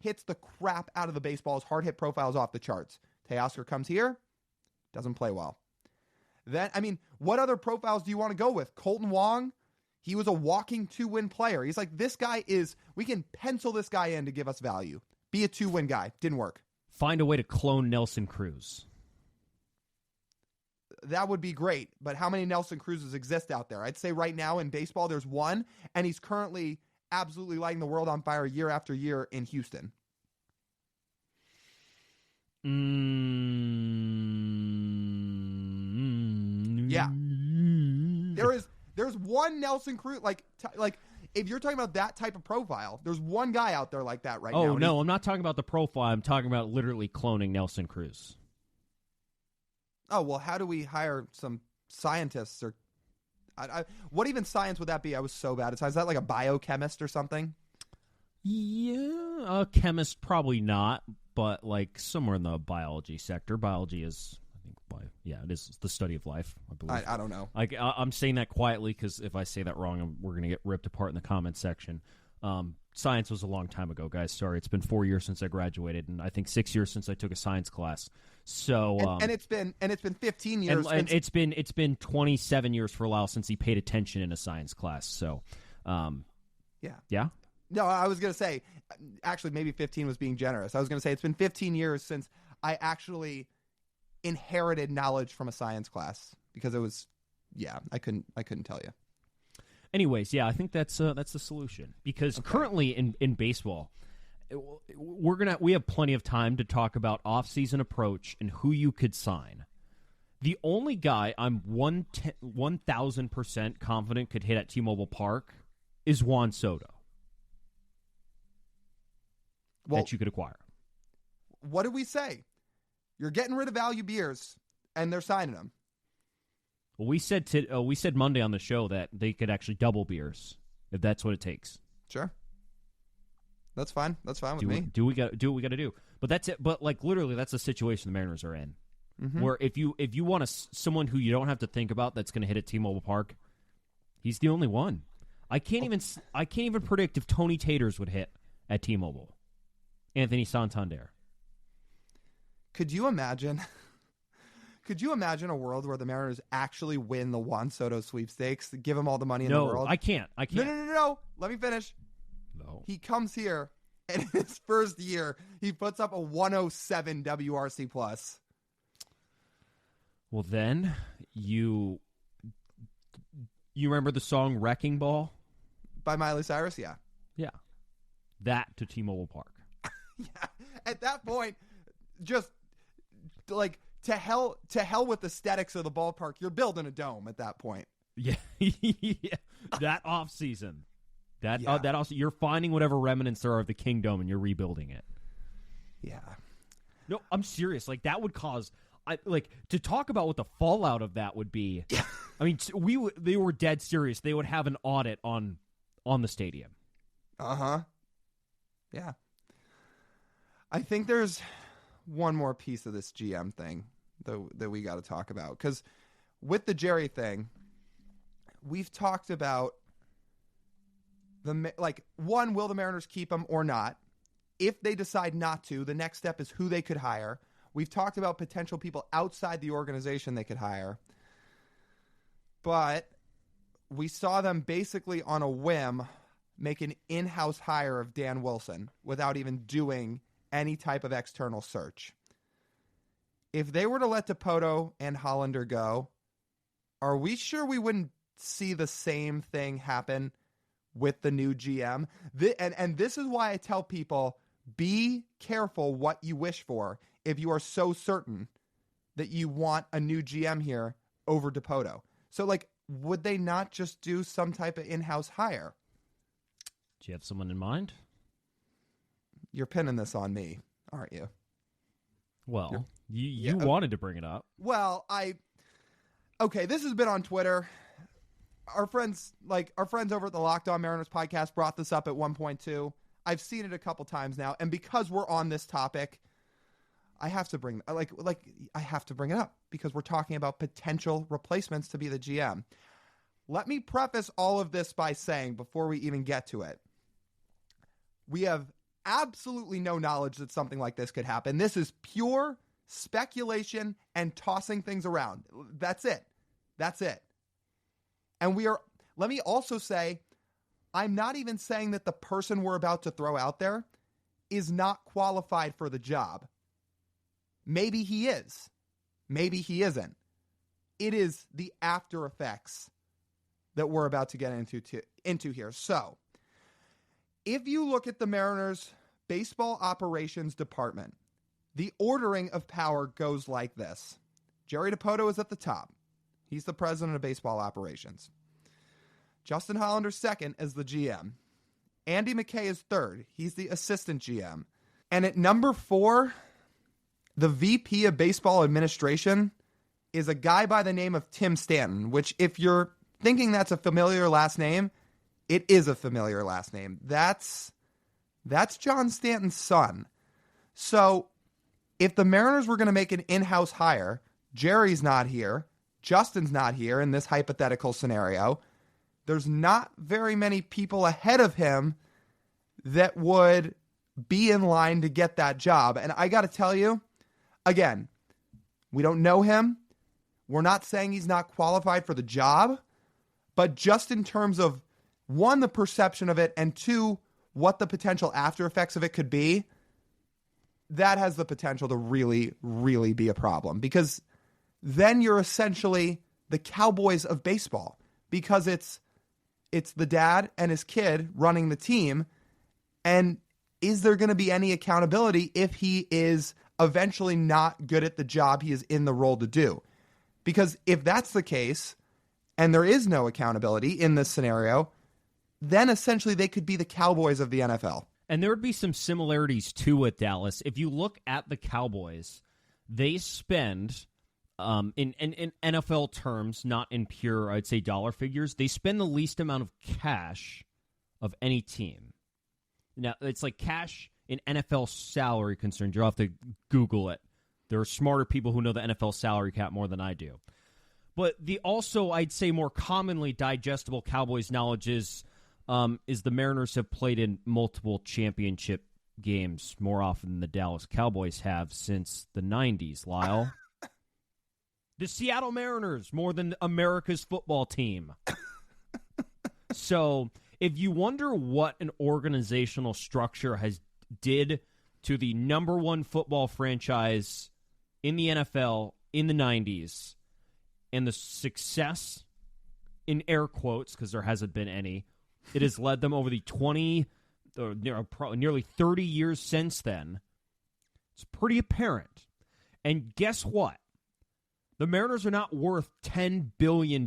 hits the crap out of the baseball. His hard hit profile is off the charts. Teoscar comes here, doesn't play well. Then, I mean, what other profiles do you want to go with? Colton Wong, he was a walking 2-win player. He's like, this guy is, we can pencil this guy in to give us value. Be a 2-win guy. Didn't work. Find a way to clone Nelson Cruz. That would be great, but how many Nelson Cruzes exist out there? I'd say right now in baseball there's one, and he's currently absolutely lighting the world on fire year after year in Houston. Yeah. There's one Nelson Cruz, like if you're talking about that type of profile, there's one guy out there like that right now. Oh, no, I'm not talking about the profile. I'm talking about literally cloning Nelson Cruz. Oh, well, how do we hire some scientists? Or what even science would that be? I was so bad at science. Is that like a biochemist or something? Yeah, a chemist, probably not, but like somewhere in the biology sector. Biology is, I think, it is the study of life, I believe. I don't know. I'm saying that quietly because if I say that wrong, we're going to get ripped apart in the comments section. Science was a long time ago, guys. Sorry, it's been 4 years since I graduated, and I think 6 years since I took a science class. So, and it's been 15 years, and it's been 27 years for Lyle since he paid attention in a science class. So, yeah. No, I was gonna say, actually, maybe 15 was being generous. I was gonna say it's been 15 years since I actually inherited knowledge from a science class because it was, I couldn't tell you. Anyways, yeah, I think that's the solution because currently in baseball, we have plenty of time to talk about off-season approach and who you could sign. The only guy I'm 1,000% confident could hit at T-Mobile Park is Juan Soto. That you could acquire. What did we say? You're getting rid of value beers, and they're signing them. Well, we said Monday on the show that they could actually double beers if that's what it takes. Sure. That's fine. That's fine with me. Do what we got to do? But that's it. But like literally, that's the situation the Mariners are in. Mm-hmm. Where if you want someone who you don't have to think about that's going to hit at T-Mobile Park, he's the only one. I can't even predict if Tony Taters would hit at T-Mobile. Anthony Santander. Could you imagine? Could you imagine a world where the Mariners actually win the Juan Soto sweepstakes, give him all the money in the world? I can't. No. Let me finish. No. He comes here, and in his first year, he puts up a 107 WRC plus. Well, then you remember the song "Wrecking Ball" by Miley Cyrus? Yeah. That to T-Mobile Park. Yeah. At that point, just like to hell with the aesthetics of the ballpark. You're building a dome at that point. Yeah. That off season. That also, you're finding whatever remnants there are of the Kingdom and you're rebuilding it. Yeah. No, I'm serious. Like that would cause, to talk about what the fallout of that would be. I mean, they were dead serious. They would have an audit on the stadium. Yeah. I think there's one more piece of this GM thing that we got to talk about because with the Jerry thing, we've talked about One, will the Mariners keep him or not? If they decide not to, the next step is who they could hire. We've talked about potential people outside the organization they could hire. But we saw them basically on a whim make an in-house hire of Dan Wilson without even doing any type of external search. If they were to let Dipoto and Hollander go, are we sure we wouldn't see the same thing happen with the new GM? And this is why I tell people, be careful what you wish for if you are so certain that you want a new GM here over Dipoto. So, would they not just do some type of in-house hire? Do you have someone in mind? You're pinning this on me, aren't you? Well, you wanted to bring it up. Well, okay, this has been on Twitter. Our friends over at the Locked On Mariners podcast brought this up at one point too. I've seen it a couple times now, and because we're on this topic, I have to bring I have to bring it up because we're talking about potential replacements to be the GM. Let me preface all of this by saying, before we even get to it, we have absolutely no knowledge that something like this could happen. This is pure speculation and tossing things around. That's it. And let me also say, I'm not even saying that the person we're about to throw out there is not qualified for the job. Maybe he is. Maybe he isn't. It is the after effects that we're about to get into here. So, if you look at the Mariners baseball operations department, the ordering of power goes like this. Jerry Dipoto is at the top. He's the president of baseball operations. Justin Hollander second as the GM. Andy McKay is third. He's the assistant GM. And at number 4, the VP of baseball administration is a guy by the name of Tim Stanton, which, if you're thinking that's a familiar last name, it is a familiar last name. That's John Stanton's son. So if the Mariners were going to make an in-house hire, Jerry's not here, Justin's not here in this hypothetical scenario, there's not very many people ahead of him that would be in line to get that job. And I got to tell you, again, we don't know him. We're not saying he's not qualified for the job, but just in terms of, 1, the perception of it, and 2, what the potential after effects of it could be, that has the potential to really, really be a problem. Because then you're essentially the Cowboys of baseball, because it's the dad and his kid running the team. And is there going to be any accountability if he is eventually not good at the job he is in the role to do? Because if that's the case, and there is no accountability in this scenario, then essentially they could be the Cowboys of the NFL. And there would be some similarities too at Dallas. If you look at the Cowboys, they spend, in NFL terms, not in pure, I'd say, dollar figures, they spend the least amount of cash of any team. Now, it's like cash in NFL salary concerns. You'll have to Google it. There are smarter people who know the NFL salary cap more than I do. But the also, I'd say, more commonly digestible Cowboys knowledge is the Mariners have played in multiple championship games more often than the Dallas Cowboys have since the 90s, Lyle. The Seattle Mariners, more than America's football team. So, if you wonder what an organizational structure has did to the number 1 football franchise in the NFL in the 90s, and the success, in air quotes, because there hasn't been any, it has led them over the nearly 30 years since then, it's pretty apparent. And guess what? The Mariners are not worth $10 billion.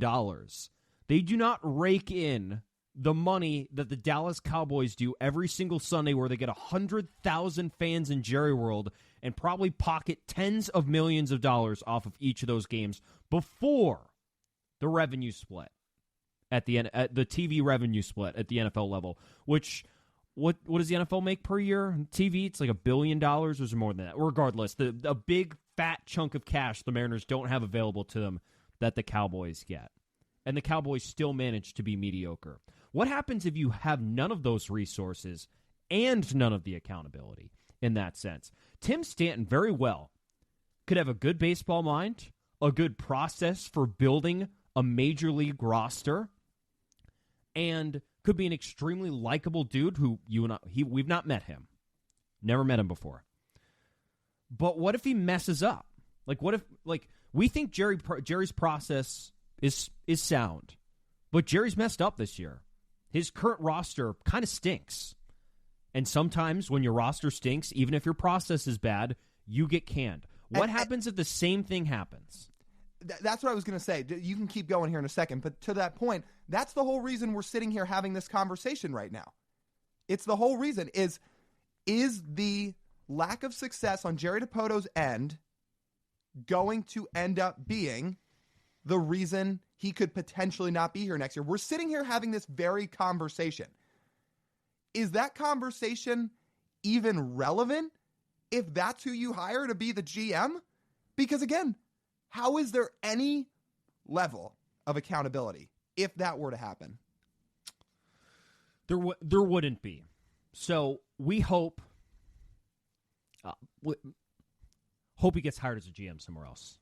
They do not rake in the money that the Dallas Cowboys do every single Sunday, where they get 100,000 fans in Jerry World and probably pocket tens of millions of dollars off of each of those games before the revenue split at the TV revenue split at the NFL level. Which what does the NFL make per year on TV? It's like $1 billion, or is it more than that? Regardless, a big fat chunk of cash the Mariners don't have available to them that the Cowboys get, and the Cowboys still manage to be mediocre. What happens if you have none of those resources and none of the accountability in that sense? Tim Stanton very well could have a good baseball mind, a good process for building a major league roster, and could be an extremely likable dude who we've not met him. Never met him before. But what if he messes up? What if we think Jerry's process is sound, but Jerry's messed up this year. His current roster kind of stinks. And sometimes when your roster stinks, even if your process is bad, you get canned. What happens if the same thing happens? That's what I was going to say. You can keep going here in a second, but to that point, that's the whole reason we're sitting here having this conversation right now. It's the whole reason is the lack of success on Jerry Dipoto's end going to end up being the reason he could potentially not be here next year? We're sitting here having this very conversation. Is that conversation even relevant if that's who you hire to be the GM? Because again, how is there any level of accountability if that were to happen? There wouldn't be. So we hope he gets hired as a GM somewhere else.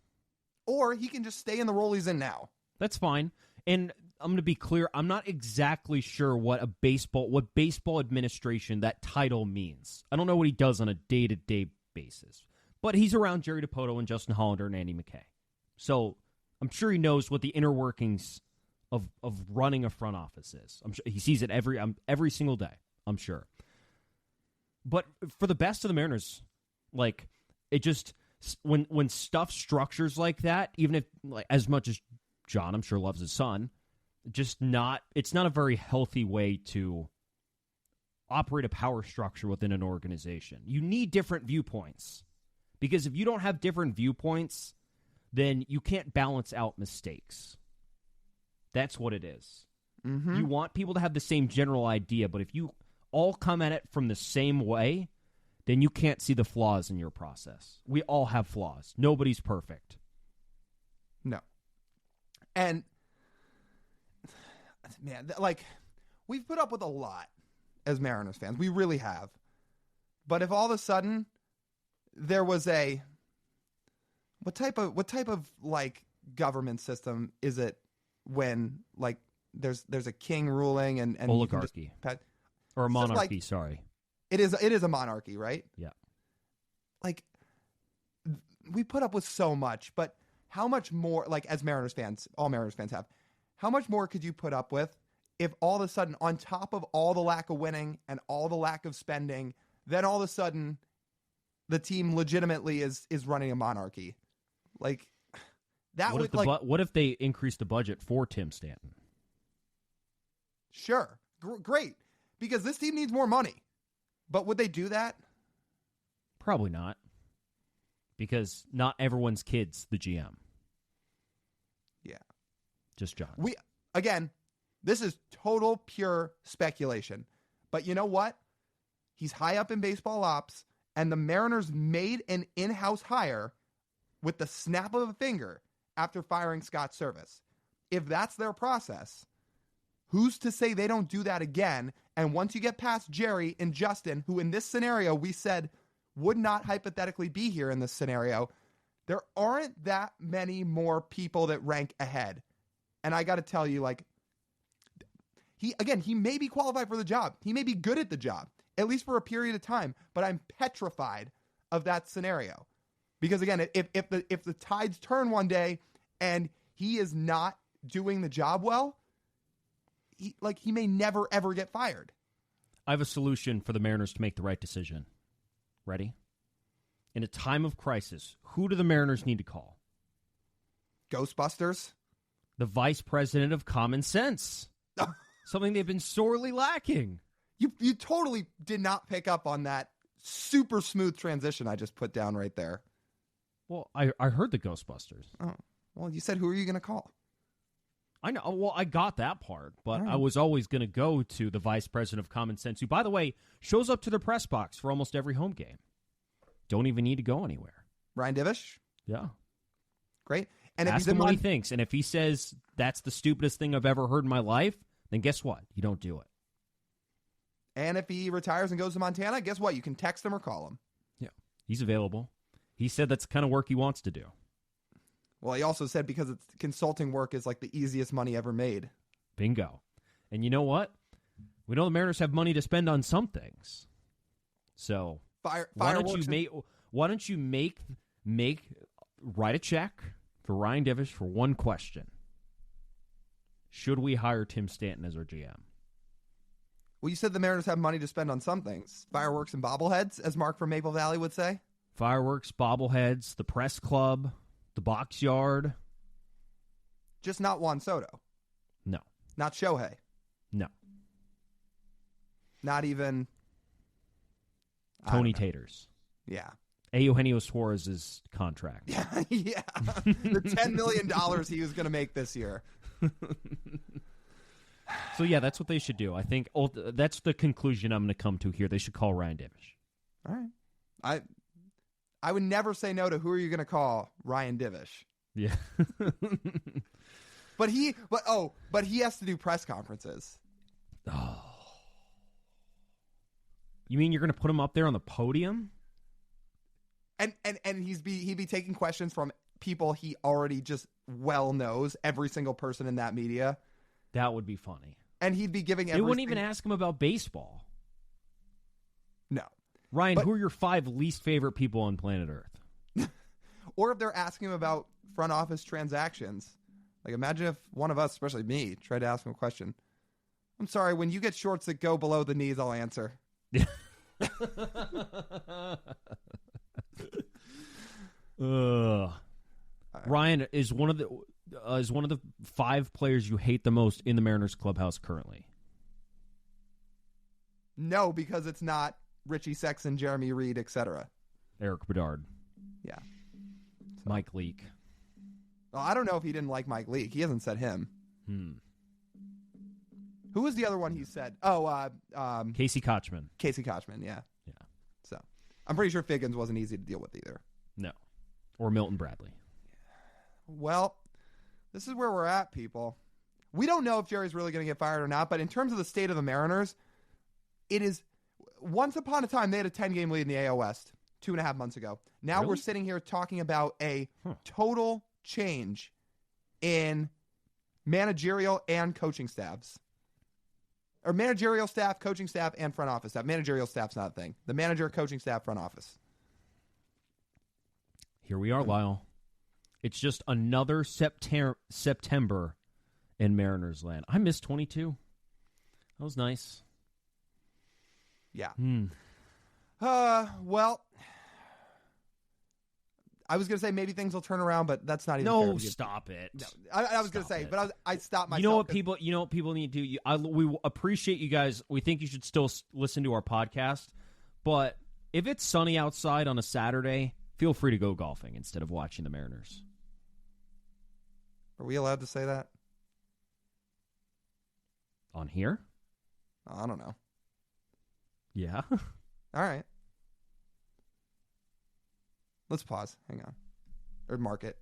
Or he can just stay in the role he's in now. That's fine. And I'm going to be clear, I'm not exactly sure what baseball administration, that title means. I don't know what he does on a day-to-day basis. But he's around Jerry Dipoto and Justin Hollander and Andy McKay. So I'm sure he knows what the inner workings of running a front office is. I'm sure he sees it every single day, I'm sure. But for the best of the Mariners, it just when stuff structures like that, even if as much as John, I'm sure, loves his son, it's not a very healthy way to operate a power structure within an organization. You need different viewpoints, because if you don't have different viewpoints, then you can't balance out mistakes. That's what it is. Mm-hmm. You want people to have the same general idea, but if you all come at it from the same way, then you can't see the flaws in your process. We all have flaws. Nobody's perfect. No. And, man, we've put up with a lot as Mariners fans. We really have. But if all of a sudden there was what type of government system is it when there's a king ruling and oligarchy or a monarchy? Sorry, it is a monarchy, right? Yeah. We put up with so much, but how much more? As Mariners fans, all Mariners fans have, how much more could you put up with if all of a sudden, on top of all the lack of winning and all the lack of spending, then all of a sudden the team legitimately is running a monarchy? What if they increase the budget for Tim Stanton? Sure. Great. Because this team needs more money. But would they do that? Probably not. Because not everyone's kid's the GM. Yeah. Just John. Again, this is total pure speculation. But you know what? He's high up in baseball ops, and the Mariners made an in-house hire with the snap of a finger after firing Scott Service. If that's their process, who's to say they don't do that again? And once you get past Jerry and Justin, who in this scenario we said would not hypothetically be here in this scenario, there aren't that many more people that rank ahead. And I got to tell you, he may be qualified for the job. He may be good at the job, at least for a period of time, but I'm petrified of that scenario. Because again, if the tides turn one day and he is not doing the job well, he may never ever get fired. I have a solution for the Mariners to make the right decision. Ready? In a time of crisis, who do the Mariners need to call? Ghostbusters? The vice president of common sense. Something they've been sorely lacking. You totally did not pick up on that super smooth transition I just put down right there. Well, I heard the Ghostbusters. Oh, well, you said, who are you going to call? I know. Well, I got that part, but I was always going to go to the vice president of common sense, who, by the way, shows up to the press box for almost every home game. Don't even need to go anywhere. Ryan Divish? Yeah. Great. And ask him what he thinks. And if he says that's the stupidest thing I've ever heard in my life, then guess what? You don't do it. And if he retires and goes to Montana, guess what? You can text him or call him. Yeah, he's available. He said that's the kind of work he wants to do. Well, he also said because it's consulting work is like the easiest money ever made. Bingo. And you know what? We know the Mariners have money to spend on some things. So why don't you write a check for Ryan Divish for one question? Should we hire Tim Stanton as our GM? Well, you said the Mariners have money to spend on some things. Fireworks and bobbleheads, as Mark from Maple Valley would say. Fireworks, bobbleheads, the press club, the box yard. Just not Juan Soto. No. Not Shohei. No. Not even Tony Taters. Yeah. Eugenio Suarez's contract. Yeah. The $10 million he was going to make this year. So, yeah, that's what they should do. I think that's the conclusion I'm going to come to here. They should call Ryan Divish. All right. I would never say no to who are you going to call Ryan Divish. Yeah. But he has to do press conferences. Oh. You mean you're going to put him up there on the podium? And he'd be taking questions from people he already just well knows, every single person in that media. That would be funny. And he'd be giving They wouldn't even ask him about baseball. No. Ryan, who are your 5 least favorite people on planet Earth? Or if they're asking him about front office transactions. Like, imagine if one of us, especially me, tried to ask him a question. I'm sorry, when you get shorts that go below the knees, I'll answer. Ryan is one of the 5 players you hate the most in the Mariners clubhouse currently. No, because it's not Richie Sexson, Jeremy Reed, etc. Eric Bedard. Yeah. So. Mike Leake. Well, I don't know if he didn't like Mike Leake. He hasn't said him. Who was the other one he said? Oh, Casey Kochman. Casey Kochman, yeah. Yeah. So I'm pretty sure Figgins wasn't easy to deal with either. No. Or Milton Bradley. Well, this is where we're at, people. We don't know if Jerry's really going to get fired or not, but in terms of the state of the Mariners, it is, once upon a time, they had a 10-game lead in the AL West 2.5 months ago. Now Really? We're sitting here talking about a total change in managerial and coaching staffs. Or managerial staff, coaching staff, and front office staff. Managerial staff's not a thing. The manager, coaching staff, front office. Here we are, Lyle. It's just another September in Mariners land. I missed 22. That was nice. Yeah. Well, I was going to say maybe things will turn around, but that's not even fair. No, stop it. No, I was going to say, it. but I stopped myself. You know what people need to do? We appreciate you guys. We think you should still listen to our podcast, but if it's sunny outside on a Saturday, feel free to go golfing instead of watching the Mariners. Are we allowed to say that? On here? I don't know. Yeah. All right. Let's pause. Hang on. Or mark it.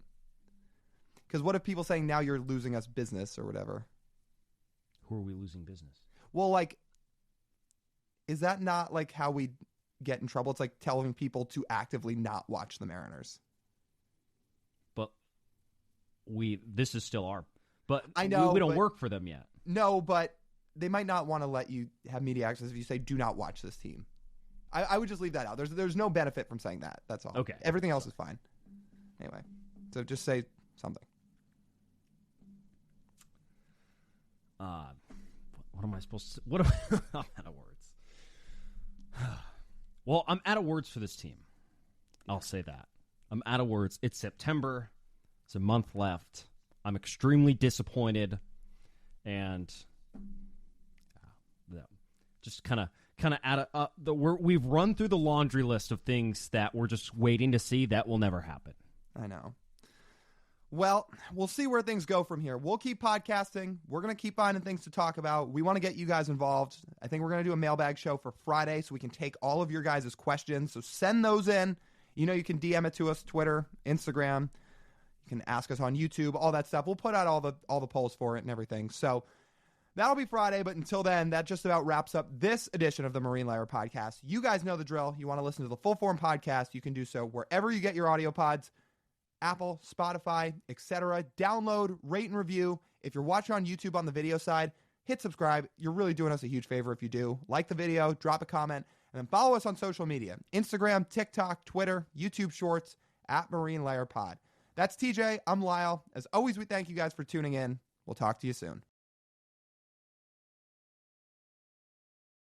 Because what if people saying now you're losing us business or whatever? Who are we losing business? Well, like, is that not like how we get in trouble? It's like telling people to actively not watch the Mariners. But this is still our. But I know we don't work for them yet. No, but they might not want to let you have media access if you say do not watch this team. I would just leave that out. There's no benefit from saying that. That's all. Okay. Everything else is fine. Anyway, so just say something. What am I supposed to? I'm out of words. Well, I'm out of words for this team. I'll say that. I'm out of words. It's September. It's a month left. I'm extremely disappointed, and just kind of out of we've run through the laundry list of things that we're just waiting to see. That will never happen. I know. Well, we'll see where things go from here. We'll keep podcasting. We're going to keep finding things to talk about. We want to get you guys involved. I think we're going to do a mailbag show for Friday so we can take all of your guys' questions. So send those in. You know, you can DM it to us, Twitter, Instagram. You can ask us on YouTube, all that stuff. We'll put out all the polls for it and everything. So That'll be Friday, but until then, that just about wraps up this edition of the Marine Layer podcast. You guys know the drill. You want to listen to the full form podcast, you can do so wherever you get your audio pods, Apple, Spotify, etc. Download, rate, and review. If you're watching on YouTube on the video side, hit subscribe. You're really doing us a huge favor if you do. Like the video, drop a comment, and then follow us on social media. Instagram, TikTok, Twitter, YouTube Shorts, @Marine Layer Pod. That's TJ. I'm Lyle. As always, we thank you guys for tuning in. We'll talk to you soon.